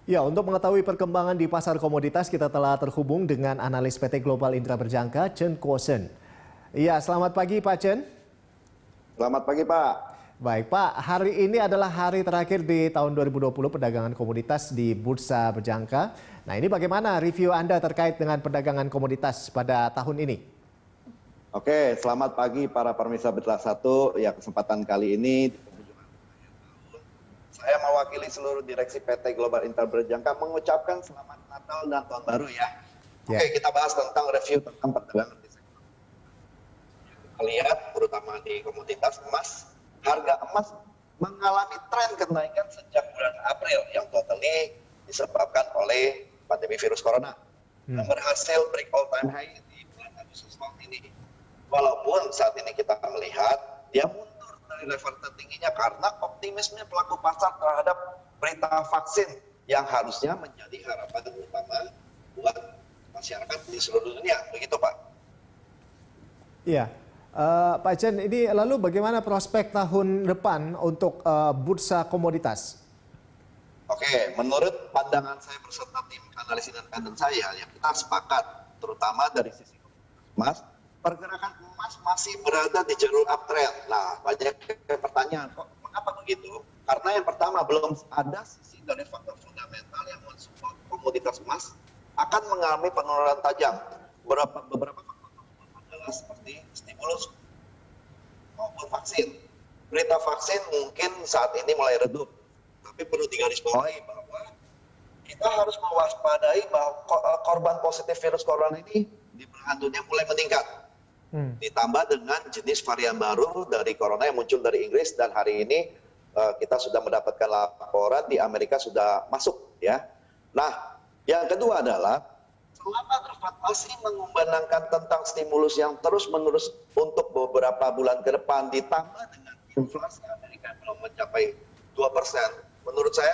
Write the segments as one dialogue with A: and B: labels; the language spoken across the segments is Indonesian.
A: Ya, untuk mengetahui perkembangan di pasar komoditas, kita telah terhubung dengan analis PT Global Intra Berjangka, Chen Kuosen. Iya, selamat pagi Pak Chen.
B: Selamat pagi Pak.
A: Baik Pak, hari ini adalah hari terakhir di tahun 2020 perdagangan komoditas di Bursa Berjangka. Nah, ini bagaimana review Anda terkait dengan perdagangan komoditas pada tahun ini?
B: Oke, selamat pagi para pemirsa Berita Satu. Ya, kesempatan kali ini saya mewakili seluruh direksi PT Global Intra Berjangka mengucapkan selamat Natal dan Tahun Baru ya. Oke, kita bahas tentang review tentang perdagangan di sektor. Kita lihat terutama di komoditas emas, harga emas mengalami tren kenaikan sejak bulan April yang totally disebabkan oleh pandemi virus corona. Dan berhasil break all time high di bulan Agustus tahun ini. Walaupun saat ini kita melihat dia mundur dari level tertingginya karena optimisme pelaku pasar terhadap berita vaksin yang harusnya menjadi harapan utama buat masyarakat di seluruh dunia. Begitu Pak.
A: Iya, Pak Chen, ini lalu bagaimana prospek tahun depan untuk bursa komoditas?
B: Oke, menurut pandangan saya beserta tim analis independen saya, yang kita sepakat terutama dari sisi emas, pergerakan emas masih berada di jalur uptrend. Nah, banyak pertanyaan, kok mengapa begitu? Karena yang pertama, belum ada sisi dari faktor fundamental yang mensupport komoditas emas akan mengalami penurunan tajam. Beberapa faktor adalah seperti stimulus maupun vaksin. Berita vaksin mungkin saat ini mulai redup, tapi perlu digarisbawahi bahwa kita harus mewaspadai bahwa korban positif virus corona ini di belahan dunia mulai meningkat. Ditambah dengan jenis varian baru dari corona yang muncul dari Inggris, dan hari ini kita sudah mendapatkan laporan di Amerika sudah masuk ya. Nah, yang kedua adalah selama The Fed masih mengumandangkan tentang stimulus yang terus-menerus untuk beberapa bulan ke depan, ditambah dengan inflasi Amerika belum mencapai 2%, menurut saya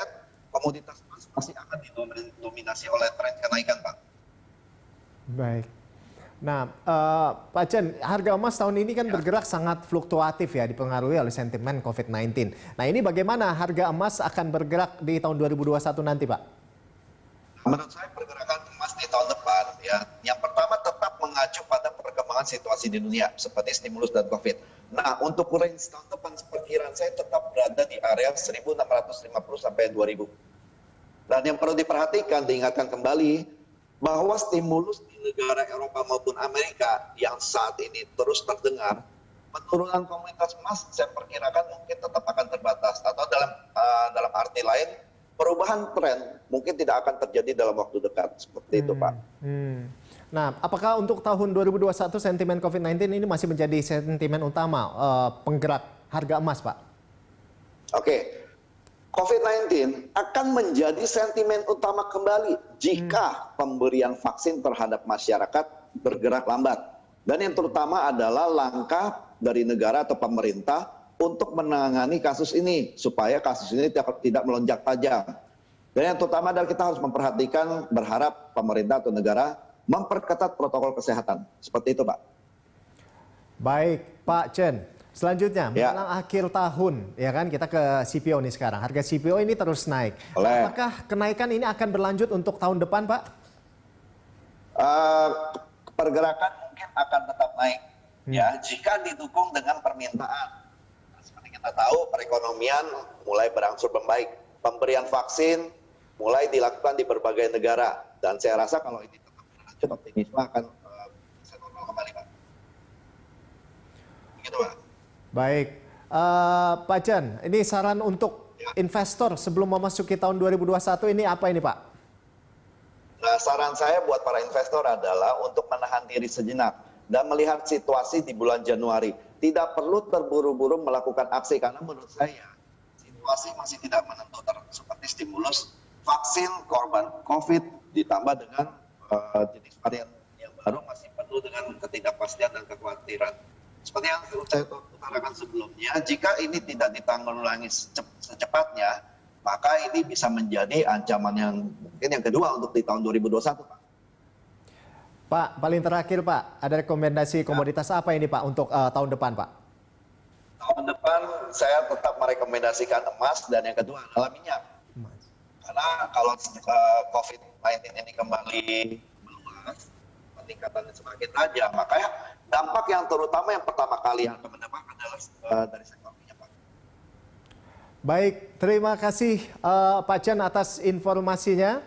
B: komoditas emas masih akan didominasi oleh tren kenaikan, Pak.
A: Baik. Nah, Pak Chen, harga emas tahun ini kan bergerak sangat fluktuatif ya, dipengaruhi oleh sentimen COVID-19. Nah, ini bagaimana harga emas akan bergerak di tahun 2021 nanti, Pak?
B: Menurut saya pergerakan emas di tahun depan ya, yang pertama tetap mengacu pada perkembangan situasi di dunia seperti stimulus dan COVID. Nah, untuk range tahun depan perkiraan saya tetap berada di area 1.650 sampai 2.000. Dan yang perlu diperhatikan, diingatkan kembali bahwa stimulus di negara Eropa maupun Amerika yang saat ini terus terdengar, penurunan komoditas emas saya perkirakan mungkin tetap akan terbatas, atau dalam arti lain perubahan tren mungkin tidak akan terjadi dalam waktu dekat, seperti itu Pak.
A: Nah, apakah untuk tahun 2021 sentimen COVID-19 ini masih menjadi sentimen utama penggerak harga emas, Pak? Oke.
B: COVID-19 akan menjadi sentimen utama kembali jika pemberian vaksin terhadap masyarakat bergerak lambat. Dan yang terutama adalah langkah dari negara atau pemerintah untuk menangani kasus ini, supaya kasus ini tidak melonjak tajam. Dan yang terutama adalah kita harus memperhatikan, berharap pemerintah atau negara memperketat protokol kesehatan. Seperti itu, Pak.
A: Baik, Pak Chen. Selanjutnya, menjelang akhir tahun, ya kan, kita ke CPO nih sekarang. Harga CPO ini terus naik. Apakah kenaikan ini akan berlanjut untuk tahun depan, Pak?
B: Pergerakan mungkin akan tetap naik, ya, jika didukung dengan permintaan. Nah, seperti kita tahu, perekonomian mulai berangsur membaik. Pemberian vaksin mulai dilakukan di berbagai negara. Dan saya rasa kalau ini tetap berlanjut, optimisme akan bisa normal kembali, Pak. Begitu, Pak.
A: Baik, Pak Chen, ini saran untuk investor sebelum memasuki tahun 2021 ini apa ini, Pak?
B: Nah, saran saya buat para investor adalah untuk menahan diri sejenak dan melihat situasi di bulan Januari. Tidak perlu terburu-buru melakukan aksi karena menurut saya situasi masih tidak menentu, seperti stimulus, vaksin, korban COVID, ditambah dengan jenis varian yang baru masih penuh dengan ketidakpastian dan kekhawatiran. Seperti yang saya utarakan sebelumnya, jika ini tidak ditanggulangi secepatnya, maka ini bisa menjadi ancaman yang mungkin yang kedua untuk di tahun 2021, Pak.
A: Pak, paling terakhir Pak, ada rekomendasi komoditas apa ini Pak untuk tahun depan Pak?
B: Tahun depan saya tetap merekomendasikan emas, dan yang kedua adalah minyak. Karena kalau COVID-19 ini kembali meluas, peningkatannya semakin tajam, makanya dampak yang terutama yang pertama kali yang akan mendapat adalah dari sektor minyak.
A: Baik, terima kasih Pak Chen atas informasinya.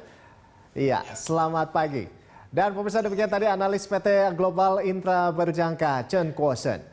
A: Iya, selamat pagi. Dan pemirsa demikian tadi analis PT Global Intra Berjangka Chen Kuosen.